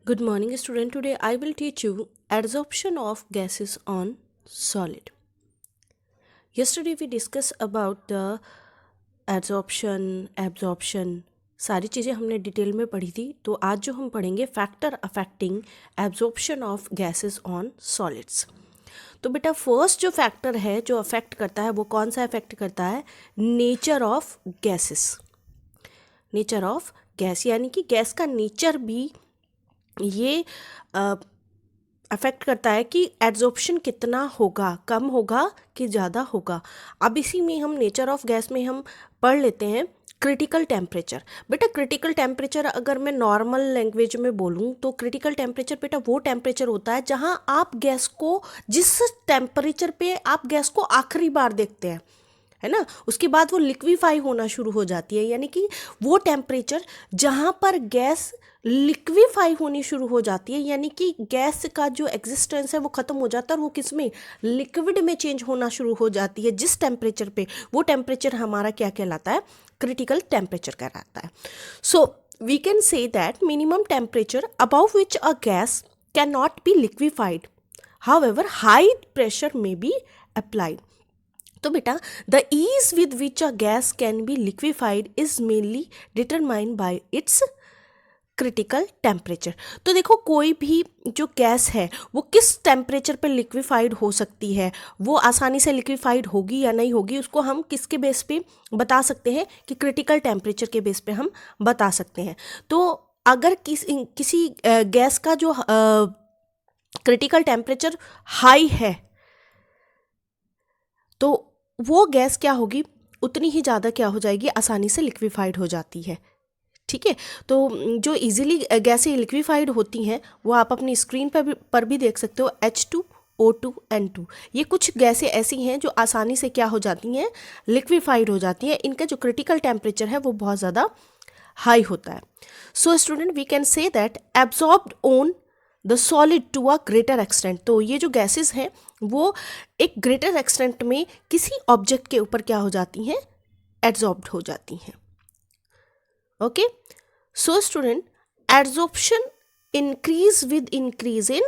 Good morning, student. Today I will teach you adsorption of gases on solid. Yesterday we discussed about the adsorption, absorption, सारी चीज़ें हमने detail में पढ़ी थी. तो आज जो हम पढ़ेंगे factor affecting absorption of gases on solids. तो बेटा फर्स्ट जो फैक्टर है जो अफेक्ट करता है वो कौन सा अफेक्ट करता है? Nature of gases. Nature of gas यानी कि गैस का नेचर भी ये अफेक्ट करता है कि एड्जॉर्प्शन कितना होगा, कम होगा कि ज़्यादा होगा. अब इसी में हम नेचर ऑफ गैस में हम पढ़ लेते हैं क्रिटिकल टेम्परेचर. बेटा क्रिटिकल टेम्परेचर अगर मैं नॉर्मल लैंग्वेज में बोलूँ तो क्रिटिकल टेम्परेचर बेटा वो टेम्परेचर होता है जहाँ आप गैस को, जिस टेम्परेचर पे आप गैस को आखिरी बार देखते हैं, है ना, उसके बाद वो लिक्विफाई होना शुरू हो जाती है. यानी कि वो टेम्परेचर जहाँ पर गैस लिक्विफाई होनी शुरू हो जाती है, यानी कि गैस का जो एग्जिस्टेंस है वो ख़त्म हो जाता है और वो किस में, लिक्विड में चेंज होना शुरू हो जाती है. जिस टेम्परेचर पे, वो टेम्परेचर हमारा क्या कहलाता है? क्रिटिकल टेम्परेचर कहलाता है. So we can say that minimum temperature above which a gas can not be liquefied, however high pressure में बी अप्लाइड. तो बेटा the ease with which a gas can be liquefied is mainly determined by its critical temperature. तो देखो कोई भी जो gas है वो किस टेम्परेचर पर लिक्विफाइड हो सकती है, वो आसानी से लिक्विफाइड होगी या नहीं होगी, उसको हम किसके बेस पे बता सकते हैं? कि क्रिटिकल टेम्परेचर के बेस पे हम बता सकते हैं. तो अगर किसी गैस का जो क्रिटिकल टेम्परेचर हाई है तो वो गैस क्या होगी, उतनी ही ज़्यादा क्या हो जाएगी, आसानी से लिक्विफाइड हो जाती है. ठीक है. तो जो इजीली गैसें लिक्विफाइड होती हैं वो आप अपनी स्क्रीन पर भी देख सकते हो. H2O2 N2, ये कुछ गैसें ऐसी हैं जो आसानी से क्या हो जाती हैं, लिक्विफाइड हो जाती हैं. इनका जो क्रिटिकल टेम्परेचर है वो बहुत ज़्यादा हाई होता है. So student we can say that absorbed on the solid to a greater extent. तो ये जो गैसेस हैं वो एक ग्रेटर एक्सटेंट में किसी ऑब्जेक्ट के ऊपर क्या हो जाती हैं, एब्जॉर्ब्ड हो जाती हैं. Okay. So student adsorption increase with increase in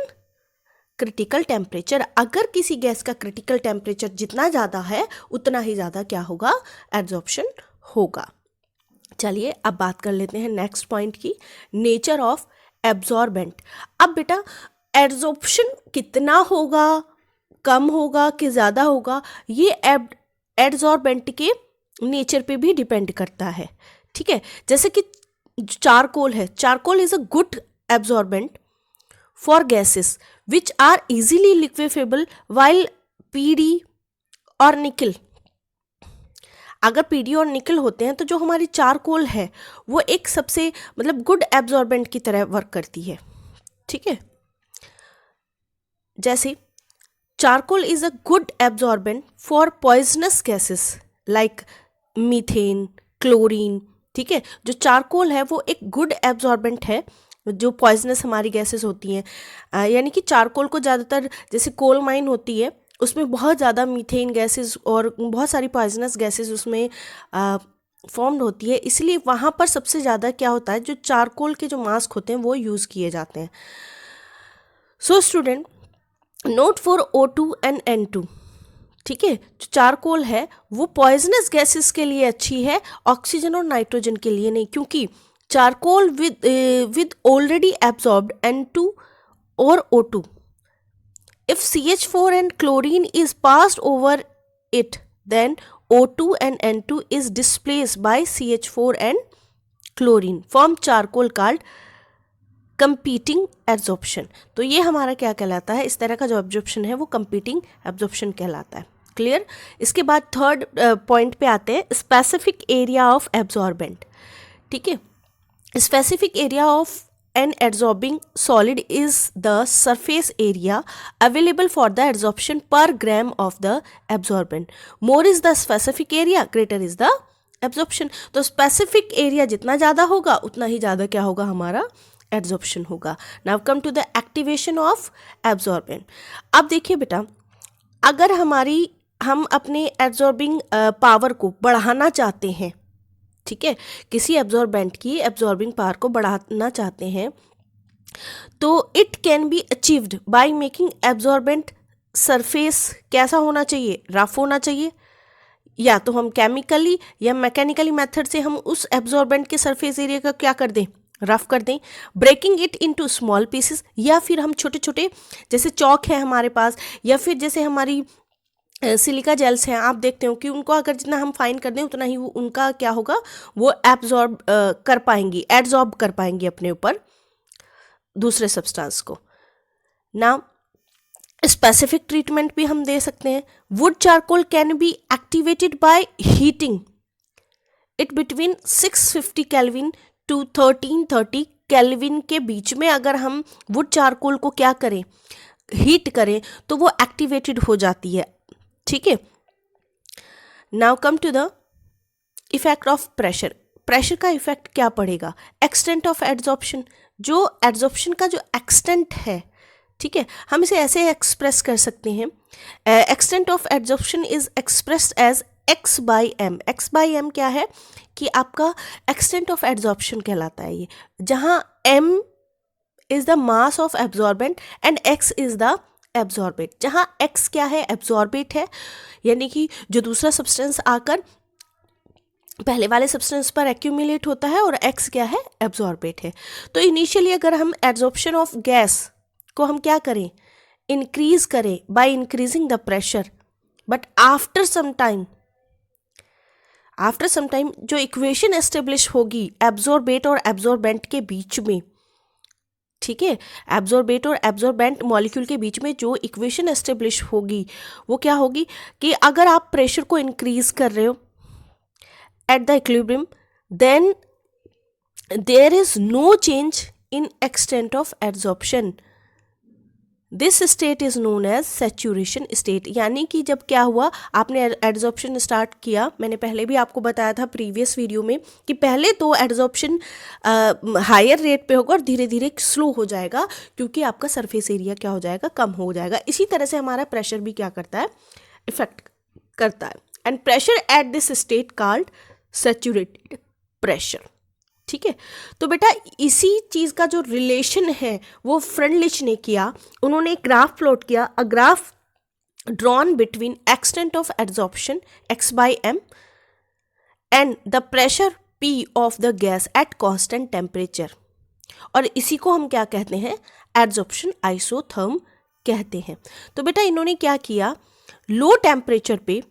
critical temperature. अगर किसी गैस का क्रिटिकल टेम्परेचर जितना ज़्यादा है उतना ही ज़्यादा क्या होगा, एड्जॉर्प्शन होगा. चलिए अब बात कर लेते हैं नेक्स्ट पॉइंट की, नेचर ऑफ एब्जॉर्बेंट. अब बेटा एड्जॉर्प्शन कितना होगा, कम होगा कि ज़्यादा होगा, ये एड्जॉर्बेंट के नेचर पे भी डिपेंड करता है. ठीक है. जैसे कि चारकोल है, charcoal is a good absorbent for gases which are easily liquefiable while PD और निकल. अगर पीडी और निकल होते हैं तो जो हमारी चारकोल है वो एक सबसे मतलब गुड एब्जॉर्बेंट की तरह वर्क करती है. ठीक है. जैसे charcoal is a good absorbent for poisonous gases like methane, chlorine. ठीक है. जो चारकोल है वो एक गुड एब्जॉर्बेंट है जो पॉइजनस हमारी गैसेस होती हैं. यानी कि चारकोल को ज़्यादातर, जैसे कोल माइन होती है उसमें बहुत ज़्यादा मीथेन गैसेस और बहुत सारी पॉइजनस गैसेस उसमें फॉर्म्ड होती है, इसलिए वहाँ पर सबसे ज़्यादा क्या होता है, जो चारकोल के जो मास्क होते हैं वो यूज़ किए जाते हैं. So student note for O2 and N2. ठीक है. जो चारकोल है वो पॉइजनस गैसेस के लिए अच्छी है, ऑक्सीजन और नाइट्रोजन के लिए नहीं, क्योंकि charcoal with already absorbed N2 और O2. If CH4 and chlorine is passed over it, then O2 and N2 is displaced by CH4 and chlorine, form charcoal called competing absorption. तो ये हमारा क्या कहलाता है, इस तरह का जो एब्जॉर्प्शन है वो competing absorption कहलाता है. क्लियर. इसके बाद थर्ड पॉइंट पे आते हैं, स्पेसिफिक एरिया ऑफ एब्जॉर्बेंट. ठीक है. Specific area of an adsorbing solid is the surface area available for the adsorption per gram of the absorbent. More is the specific area, greater is the absorption. तो specific area जितना ज़्यादा होगा उतना ही ज़्यादा क्या होगा, हमारा एब्जॉर्प्शन होगा. Now come to the activation of absorbent. अब देखिए बेटा, अगर हम अपने एब्जॉर्बिंग पावर को बढ़ाना चाहते हैं, ठीक है, किसी एब्जॉर्बेंट की एब्जॉर्बिंग पावर को बढ़ाना चाहते हैं, तो it can be achieved by making absorbent surface कैसा होना चाहिए, रफ होना चाहिए, या तो हम केमिकली या मैकेनिकली मेथड से हम उस एब्जॉर्बेंट के सरफेस एरिया का क्या कर दें, रफ कर दें, breaking it into small pieces, या फिर हम छोटे छोटे जैसे चौक है हमारे पास, या फिर जैसे हमारी सिलिका जेल्स हैं, आप देखते हो कि उनको अगर जितना हम फाइन कर दें उतना ही वो उनका क्या होगा, वो एब्जॉर्ब कर पाएंगी, एब्जॉर्ब कर पाएंगी अपने ऊपर दूसरे सब्सटेंस को ना। स्पेसिफिक ट्रीटमेंट भी हम दे सकते हैं। Wood charcoal can be activated by heating it between 650 kelvin to 1330 kelvin के बीच में अगर हम वुड चारकोल को क्या करें, हीट करें, तो वो एक्टिवेटेड हो जाती है। ठीक है, now come to the effect of pressure. Pressure का इफेक्ट क्या पड़ेगा, एक्सटेंट ऑफ एड्जॉर्प्शन, जो एड्जॉर्प्शन का जो एक्सटेंट है, ठीक है, हम इसे ऐसे एक्सप्रेस कर सकते हैं, extent of adsorption is expressed as x by M. X by M क्या है कि आपका एक्सटेंट ऑफ एड्जॉर्प्शन कहलाता है ये, जहाँ m is the mass of absorbent and x is the absorbent, जहाँ x क्या है, एब्जॉर्बेट है, यानी कि जो दूसरा सब्सटेंस आकर पहले वाले सब्सटेंस पर एक्यूमुलेट होता है, और x क्या है, एब्जॉर्बेट है। तो इनिशियली अगर हम एब्जॉर्प्शन ऑफ गैस को हम क्या करें, इंक्रीज करें by increasing the pressure, but after some time जो इक्वेशन एस्टेब्लिश होगी एब्जॉर्बेट और एब्जॉर्बेंट के बीच में, ठीक है, एब्जॉर्बेट और एब्जॉर्बेंट मॉलिक्यूल के बीच में जो इक्वेशन एस्टेब्लिश होगी वो क्या होगी कि अगर आप प्रेशर को इंक्रीज कर रहे हो at the equilibrium, then there is no change in extent of adsorption. This state is known as saturation state. यानी कि जब क्या हुआ, आपने एड्जॉर्प्शन स्टार्ट किया, मैंने पहले भी आपको बताया था प्रीवियस वीडियो में कि पहले तो एड्जॉर्प्शन हायर रेट पे होगा और धीरे धीरे स्लो हो जाएगा, क्योंकि आपका सरफेस एरिया क्या हो जाएगा, कम हो जाएगा। इसी तरह से हमारा प्रेशर भी क्या करता है, इफेक्ट करता है। And pressure at this state called saturated pressure. ठीक है, तो बेटा इसी चीज़ का जो रिलेशन है वो फ्रेंडलिच ने किया, उन्होंने एक ग्राफ प्लॉट किया, a graph drawn between extent of adsorption x by M and the pressure p of the gas at constant temperature, और इसी को हम क्या कहते हैं, एड्जॉर्प्शन आइसोथर्म कहते हैं। तो बेटा इन्होंने क्या किया, लो टेम्परेचर पे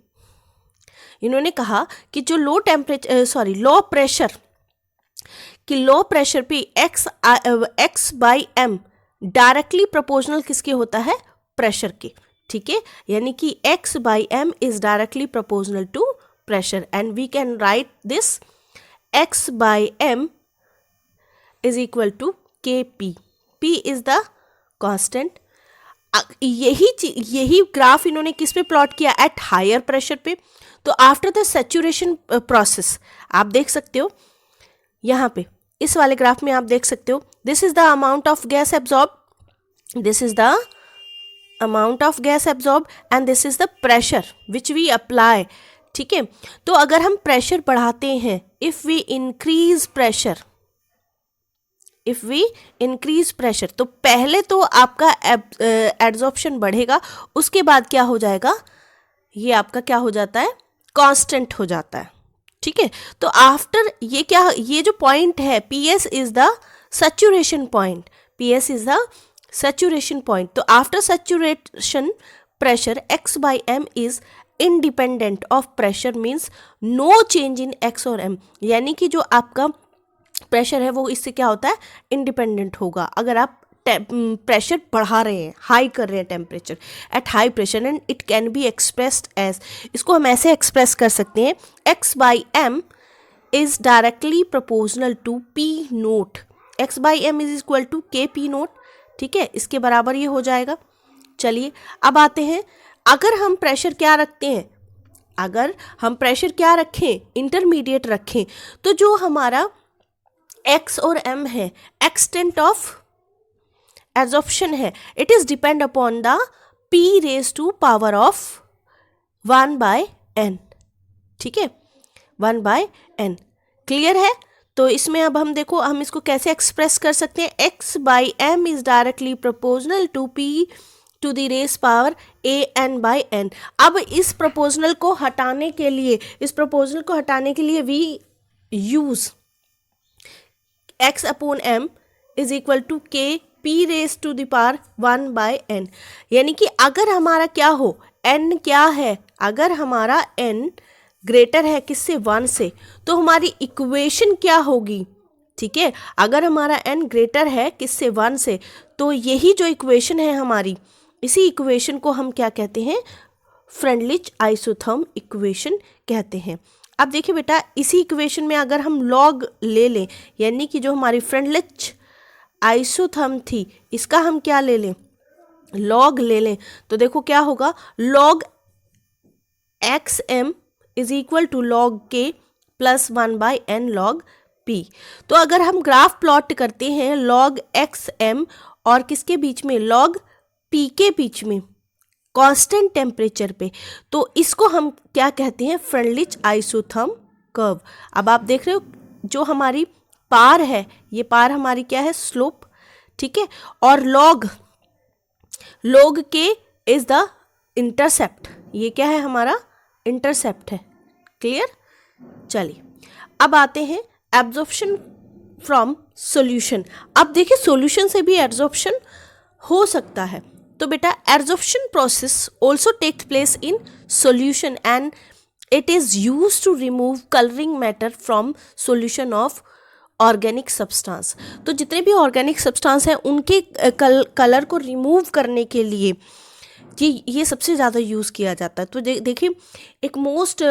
इन्होंने कहा कि जो लो प्रेशर पे x by M directly proportional किसके होता है, प्रेशर के। ठीक है, यानी कि x by M is directly proportional to pressure, and we can write this x by M is equal to kp, p is the constant. यही ग्राफ इन्होंने किस पे प्लॉट किया, एट हायर प्रेशर पे। तो आफ्टर द सैचुरेशन प्रोसेस आप देख सकते हो यहाँ पे इस वाले ग्राफ में आप देख सकते हो, this is the amount of gas absorb, this is the amount of gas absorb and this is the pressure which we apply. ठीक है, तो अगर हम प्रेशर बढ़ाते हैं, इफ वी इंक्रीज प्रेशर, तो पहले तो आपका एब्जॉर्प्शन बढ़ेगा, उसके बाद क्या हो जाएगा, ये आपका क्या हो जाता है, कांस्टेंट हो जाता है। ठीक है, तो आफ्टर ये जो पॉइंट है PS is the saturation point, PS is the saturation point. तो after saturation pressure x by M is independent of pressure, means no change in x और m, यानी कि जो आपका प्रेशर है वो इससे क्या होता है, इंडिपेंडेंट होगा। अगर आप प्रेशर बढ़ा रहे हैं, हाई कर रहे हैं temperature at high pressure, and it can be expressed as, इसको हम ऐसे एक्सप्रेस कर सकते हैं, x by M is directly proportional to p naught, x by M is equal to kp naught. ठीक है, इसके बराबर ये हो जाएगा। चलिए अब आते हैं, अगर हम प्रेशर क्या रखें, इंटरमीडिएट रखें, तो जो हमारा x और m है, एक्सटेंट ऑफ एब्जॉर्प्शन है, it is depend upon the p raise to power of 1 by n। ठीक है, 1 बाय n, क्लियर है। तो इसमें अब हम देखो हम इसको कैसे एक्सप्रेस कर सकते हैं, x/m is directly proportional to p to the raise power an/n। अब इस प्रोपोर्शनल को हटाने के लिए we use x/m is equal to k p raise to the power 1/n। यानी कि अगर हमारा क्या हो, n क्या है, अगर हमारा n ग्रेटर है किससे, 1 से, तो हमारी इक्वेशन क्या होगी, ठीक है। अगर हमारा n ग्रेटर है किससे, 1 से, तो यही जो इक्वेशन है हमारी, इसी इक्वेशन को हम क्या कहते हैं, फ्रेंडलिच आइसोथर्म इक्वेशन कहते हैं। अब देखिए बेटा, इसी इक्वेशन में अगर हम लॉग ले लें, यानी कि जो हमारी फ्रेंडलिच आइसोथर्म थी, इसका हम क्या ले लें, लॉग ले लें, तो देखो क्या होगा, log xm is equal to log k plus 1/n log p। तो अगर हम ग्राफ प्लॉट करते हैं लॉग xm और किसके बीच में, लॉग p के बीच में, कांस्टेंट टेम्परेचर पे, तो इसको हम क्या कहते हैं, फ्रेंडलिच आइसोथर्म कर्व। अब आप देख रहे हो जो हमारी पार है, ये पार हमारी क्या है, स्लोप, ठीक है, और लॉग के इज द इंटरसेप्ट, ये क्या है हमारा, इंटरसेप्ट है। क्लियर। चलिए अब आते हैं एब्जॉर्प्शन फ्रॉम सॉल्यूशन। अब देखिए सॉल्यूशन से भी एब्जॉर्प्शन हो सकता है, तो बेटा absorption process also takes place in solution and it is used to remove colouring matter from solution of organic substance. तो जितने भी ऑर्गेनिक सब्सटेंस हैं उनके कलर को रिमूव करने के लिए ये सबसे ज़्यादा यूज़ किया जाता है। तो देखिए एक मोस्ट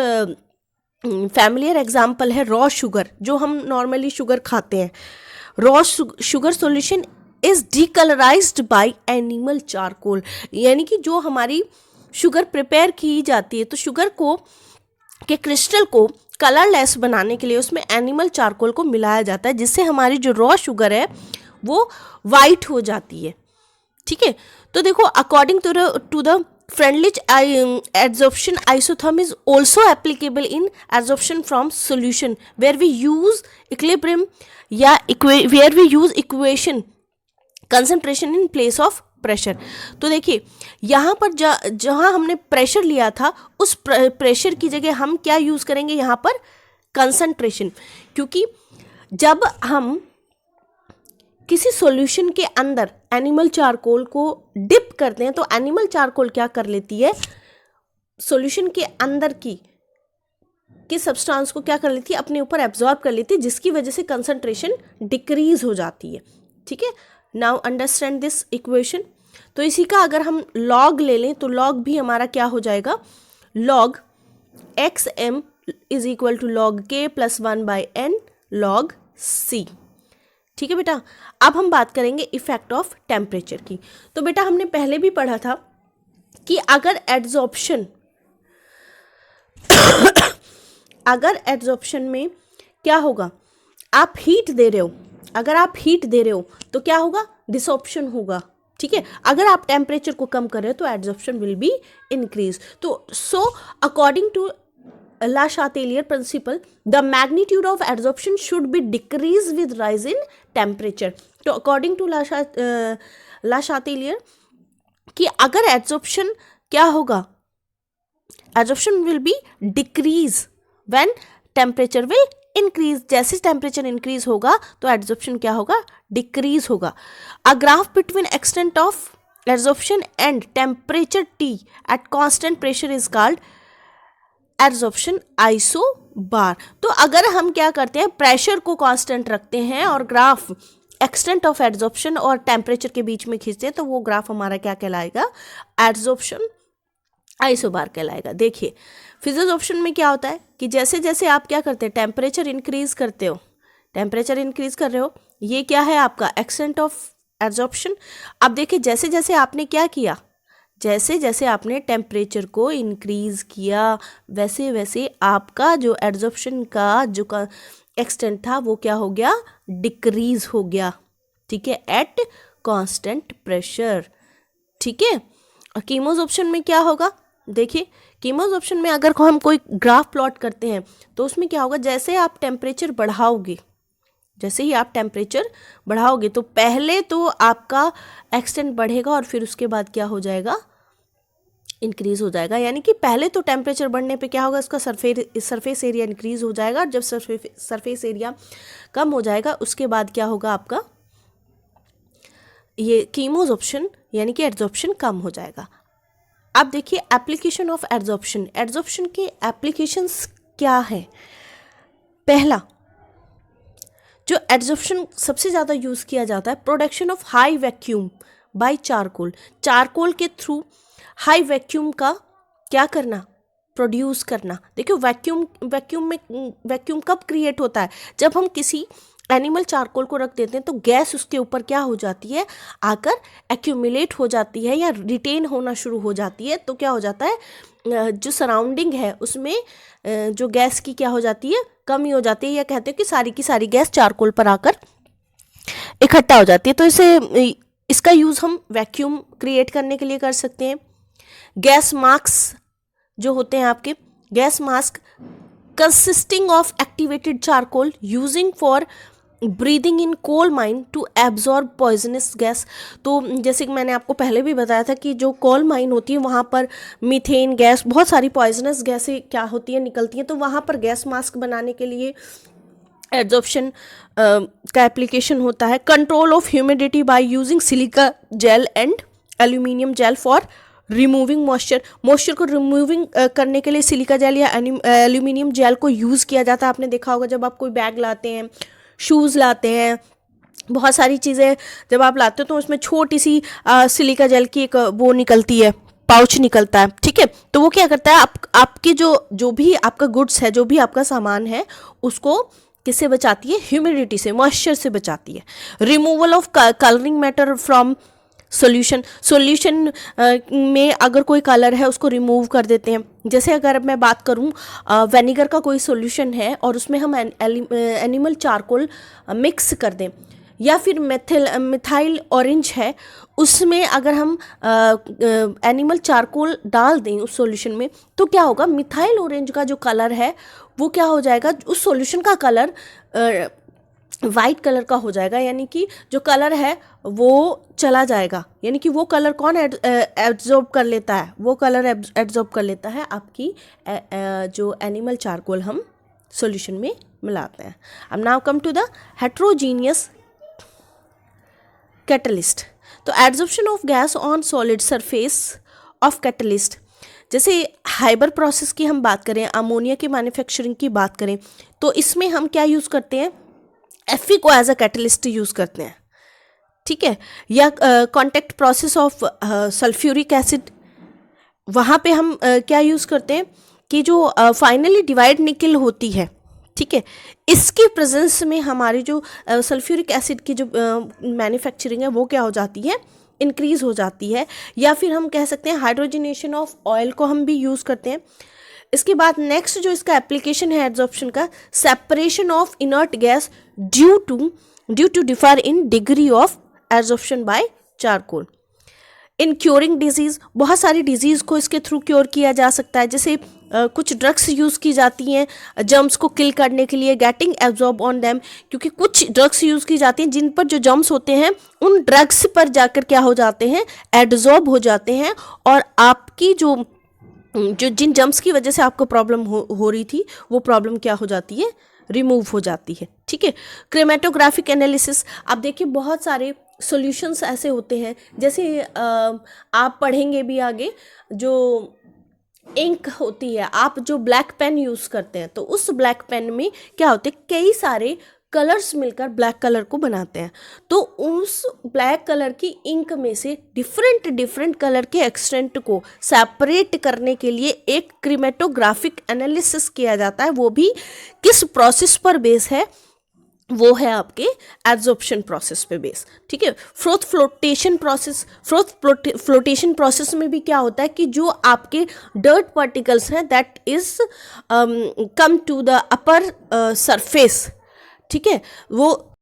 फैमिलियर एग्जाम्पल है रॉ शुगर, जो हम नॉर्मली शुगर खाते हैं। Raw sugar solution is decolourised by animal charcoal, यानी कि जो हमारी शुगर प्रिपेयर की जाती है, तो शुगर को के क्रिस्टल को कलरलेस बनाने के लिए उसमें एनिमल चारकोल को मिलाया जाता है, जिससे हमारी जो रॉ शुगर है वो वाइट हो जाती है, ठीक है। तो देखो according to the Freundlich adsorption isotherm is also applicable in adsorption from solution where we use equilibrium या where we use equation concentration in place of pressure. तो देखिए यहाँ पर जहाँ हमने प्रेशर लिया था उस प्रेशर की जगह हम क्या यूज़ करेंगे, यहाँ पर कंसंट्रेशन, क्योंकि जब हम किसी सॉल्यूशन के अंदर एनिमल चारकोल को डिप करते हैं तो एनिमल चारकोल क्या कर लेती है, सॉल्यूशन के अंदर की सब्सटेंस को क्या कर लेती है, अपने ऊपर एब्जॉर्ब कर लेती है, जिसकी वजह से कंसंट्रेशन डिक्रीज हो जाती है, ठीक है। Now understand this equation. तो इसी का अगर हम लॉग ले लें तो लॉग भी हमारा क्या हो जाएगा, log X M is equal to log K plus 1/n log C, ठीक है बेटा। अब हम बात करेंगे इफेक्ट ऑफ टेम्परेचर की। तो बेटा हमने पहले भी पढ़ा था कि अगर एड्जॉर्प्शन में क्या होगा, आप हीट दे रहे हो, अगर आप हीट दे रहे हो तो क्या होगा, डिसॉर्प्शन होगा, ठीक है। अगर आप टेम्परेचर को कम कर रहे हो तो एड्जॉर्प्शन विल बी इंक्रीज। तो so according to La Chatelier principle, the magnitude of adsorption should be decreased with rise in temperature. तो according to La Chatelier कि अगर adsorption क्या होगा, adsorption will be decrease when temperature will increase। जैसे temperature increase होगा तो adsorption क्या होगा, decrease होगा। A graph between extent of adsorption and temperature T at constant pressure is called adsorption isobar. तो अगर हम क्या करते हैं, प्रेशर को कांस्टेंट रखते हैं और ग्राफ एक्सटेंट ऑफ एड्जॉर्प्शन और टेम्परेचर के बीच में खींचते हैं, तो वो ग्राफ हमारा क्या कहलाएगा, एड्जॉर्प्शन आइसोबार कहलाएगा। देखिए फिजियोजॉर्प्शन में क्या होता है कि जैसे जैसे आप क्या करते हैं, टेम्परेचर इंक्रीज करते हो, टेम्परेचर इंक्रीज कर रहे हो, ये क्या है आपका एक्सटेंट ऑफ एड्जॉर्प्शन। अब देखिए जैसे जैसे आपने क्या किया, जैसे जैसे आपने टेम्परेचर को इंक्रीज़ किया वैसे वैसे आपका जो एड्जॉर्प्शन का जो एक्सटेंट था वो क्या हो गया, डिक्रीज हो गया, ठीक है, एट कांस्टेंट प्रेशर, ठीक है। और कीमोजॉर्प्शन में क्या होगा, देखिए कीमोजॉर्प्शन में अगर हम कोई ग्राफ प्लॉट करते हैं तो उसमें क्या होगा, जैसे आप टेम्परेचर बढ़ाओगे जैसे ही आप टेम्परेचर बढ़ाओगे तो पहले तो आपका एक्सटेंट बढ़ेगा और फिर उसके बाद क्या हो जाएगा, इंक्रीज हो जाएगा। यानी कि पहले तो टेम्परेचर बढ़ने पे क्या होगा, इसका सरफेस एरिया इंक्रीज हो जाएगा। जब सरफेस एरिया कम हो जाएगा उसके बाद क्या होगा, आपका ये कीमोजॉर्प्शन यानी कि एड्जॉर्प्शन कम हो जाएगा। अब देखिए एप्लीकेशन ऑफ एड्जॉर्प्शन। एड्जॉर्प्शन के एप्लीकेशंस क्या है। पहला जो एड्जॉर्प्शन सबसे ज़्यादा यूज़ किया जाता है, production of high vacuum by charcoal. Charcoal के थ्रू हाई वैक्यूम का क्या करना, प्रोड्यूस करना। देखियो वैक्यूम कब क्रिएट होता है, जब हम किसी एनिमल चारकोल को रख देते हैं तो गैस उसके ऊपर क्या हो जाती है, आकर एक्यूमुलेट हो जाती है या रिटेन होना शुरू हो जाती है। तो क्या हो जाता है, जो सराउंडिंग है उसमें जो गैस की क्या हो जाती है, कमी हो जाती है, या कहते हैं कि सारी की सारी गैस चारकोल पर आकर इकट्ठा हो जाती है। तो इसका यूज़ हम वैक्यूम क्रिएट करने के लिए कर सकते हैं। गैस मास्क जो होते हैं आपके, gas mask consisting of activated charcoal using for breathing in coal mine to absorb poisonous gas. तो जैसे कि मैंने आपको पहले भी बताया था कि जो कोल माइन होती है वहाँ पर मीथेन गैस, बहुत सारी पॉइजनस गैसें क्या होती हैं, निकलती हैं। तो वहाँ पर गैस मास्क बनाने के लिए एड्जॉर्प्शन का एप्लीकेशन होता है। Control of humidity by using silica gel and aluminium gel for removing moisture को रिमूविंग करने के लिए सिलिका जेल या एल्यूमिनियम जेल को यूज़ किया जाता है। आपने देखा होगा जब आप कोई बैग लाते हैं, शूज़ लाते हैं, बहुत सारी चीज़ें जब आप लाते हो तो उसमें छोटी सी सिलिका जेल की एक वो निकलती है, पाउच निकलता है, ठीक है। तो वो क्या करता है, आपकी जो भी आपका गुड्स है, जो भी आपका सामान है, उसको किससे बचाती है, ह्यूमिडिटी से, मॉइस्चर से बचाती है। Removal of colouring matter from solution में अगर कोई कलर है उसको रिमूव कर देते हैं। जैसे अगर मैं बात करूं विनेगर का कोई सॉल्यूशन है और उसमें हम एनिमल चारकोल मिक्स कर दें, या फिर मिथाइल ऑरेंज है उसमें अगर हम एनिमल चारकोल डाल दें उस सॉल्यूशन में, तो क्या होगा, मिथाइल ऑरेंज का जो कलर है वो क्या हो जाएगा, उस सॉल्यूशन का कलर वाइट कलर का हो जाएगा। यानी कि जो कलर है वो चला जाएगा। यानी कि वो कलर कौन एब्जॉर्ब कर लेता है, वो कलर एब्जॉर्ब कर लेता है आपकी जो एनिमल चारकोल हम सॉल्यूशन में मिलाते हैं। अब now come to the heterogeneous catalyst. तो absorption of gas on solid surface of catalyst, जैसे हाइबर प्रोसेस की हम बात करें, अमोनिया की मैन्युफैक्चरिंग की बात करें, तो इसमें हम क्या यूज़ करते हैं, Fe को एज अ कैटलिस्ट यूज़ करते हैं, ठीक है। या contact process of sulphuric acid, वहाँ पे हम क्या यूज़ करते हैं कि जो फाइनली डिवाइड निकल होती है, ठीक है, इसके प्रेजेंस में हमारी जो सल्फ्यूरिक एसिड की जो मैन्युफैक्चरिंग है वो क्या हो जाती है, इंक्रीज हो जाती है। या फिर हम कह सकते हैं हाइड्रोजनेशन ऑफ ऑयल को हम भी यूज़ करते हैं। इसके बाद नेक्स्ट जो इसका एप्लीकेशन है एड्जॉर्प्शन का, separation of inert gas due to differ in degree of adsorption by charcoal. In curing disease, बहुत सारी डिजीज़ को इसके थ्रू क्योर किया जा सकता है। जैसे कुछ ड्रग्स यूज़ की जाती हैं जर्म्स को किल करने के लिए, गेटिंग एब्जॉर्ब ऑन देम, क्योंकि कुछ ड्रग्स यूज़ की जाती हैं जिन पर जो जर्म्स होते हैं उन ड्रग्स पर जाकर क्या हो जाते हैं, एब्जॉर्ब हो जाते हैं, और आपकी जो जिन जम्प्स की वजह से आपको प्रॉब्लम हो रही थी वो प्रॉब्लम क्या हो जाती है, रिमूव हो जाती है, ठीक है। क्रोमेटोग्राफिक एनालिसिस, आप देखिए बहुत सारे सॉल्यूशंस ऐसे होते हैं, जैसे आप पढ़ेंगे भी आगे, जो इंक होती है, आप जो ब्लैक पेन यूज़ करते हैं तो उस ब्लैक पेन में क्या होते हैं, कई सारे कलर्स मिलकर ब्लैक कलर को बनाते हैं। तो उस ब्लैक कलर की इंक में से डिफरेंट कलर के एक्सटेंट को सेपरेट करने के लिए एक क्रोमेटोग्राफिक एनालिसिस किया जाता है। वो भी किस प्रोसेस पर बेस है, वो है आपके एड्जॉर्प्शन प्रोसेस पे बेस, ठीक है। फ्रोथ फ्लोटेशन प्रोसेस में भी क्या होता है कि जो आपके डर्ट पार्टिकल्स हैं that is come to the upper surface, ठीक है, वो